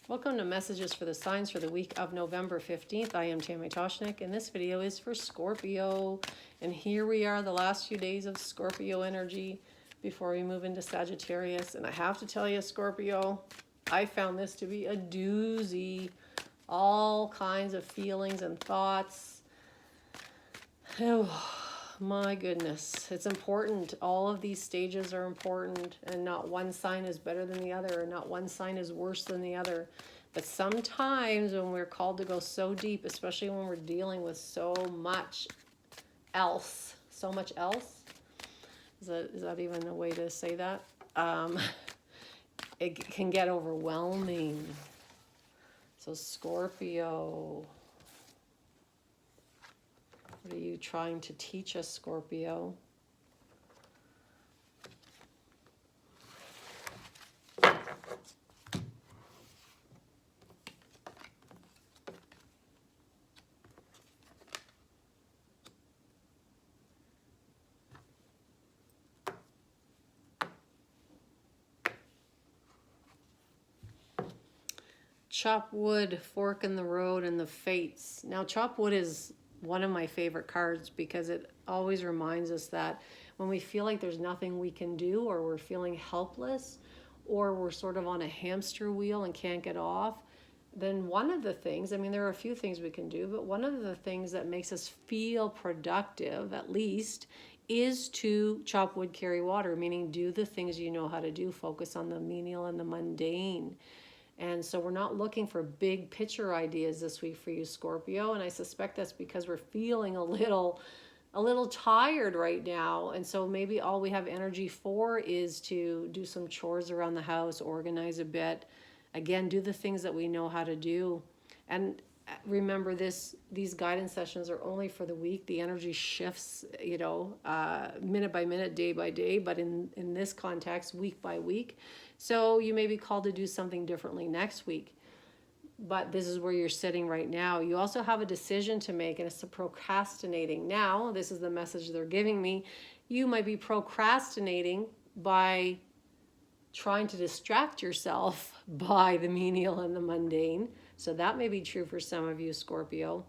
Welcome to Messages for the Signs for the week of November 15th. I am Tammy Toshnik, and this video is for Scorpio. And here we are, the last few days of Scorpio energy before we move into Sagittarius. And I have to tell you, Scorpio, I found this to be a doozy. All kinds of feelings and thoughts. Oh, my goodness. It's important. All of these stages are important, and not one sign is better than the other, and not one sign is worse than the other. But sometimes when we're called to go so deep, especially when we're dealing with so much else, is that even a way to say that? It can get overwhelming. So Scorpio, what are you trying to teach us, Scorpio? Chop wood, fork in the road, and the fates. Now, chop wood is one of my favorite cards because it always reminds us that when we feel like there's nothing we can do, or we're feeling helpless, or we're sort of on a hamster wheel and can't get off, then one of the things, I mean, there are a few things we can do, but one of the things that makes us feel productive, at least, is to chop wood, carry water, meaning do the things you know how to do, focus on the menial and the mundane. And so we're not looking for big picture ideas this week for you, Scorpio. And I suspect that's because we're feeling a little tired right now. And so maybe all we have energy for is to do some chores around the house, organize a bit. Again, do the things that we know how to do. And remember, these guidance sessions are only for the week. The energy shifts, minute by minute, day by day, but in this context, week by week. So you may be called to do something differently next week, but this is where you're sitting right now. You also have a decision to make, and it's procrastinating. Now, this is the message they're giving me. You might be procrastinating by trying to distract yourself by the menial and the mundane. So that may be true for some of you, Scorpio.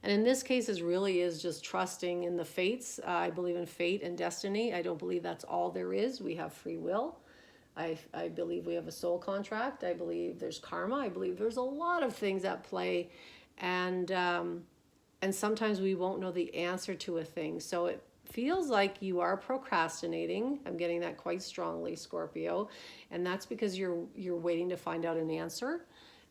And in this case, it really is just trusting in the fates. I believe in fate and destiny. I don't believe that's all there is. We have free will. I believe we have a soul contract. I believe there's karma. I believe there's a lot of things at play. And sometimes we won't know the answer to a thing. So it feels like you are procrastinating. I'm getting that quite strongly, Scorpio. And that's because you're waiting to find out an answer.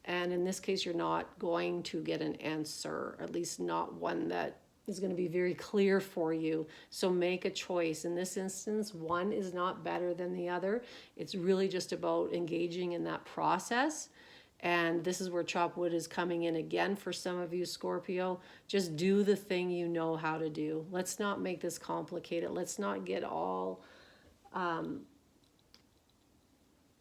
And in this case, you're not going to get an answer, at least not one that is going to be very clear for you. So make a choice. In this instance, one is not better than the other. It's really just about engaging in that process. And this is where chop wood is coming in again for some of you, Scorpio. Just do the thing you know how to do. Let's not make this complicated. Let's not get all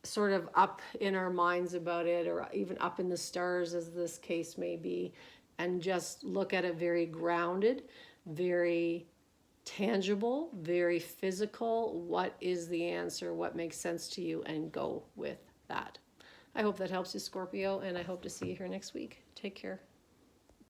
sort of up in our minds about it, or even up in the stars, as this case may be, and just look at it very grounded, very tangible, very physical. What is the answer? What makes sense to you? And go with that. I hope that helps you, Scorpio, and I hope to see you here next week. Take care.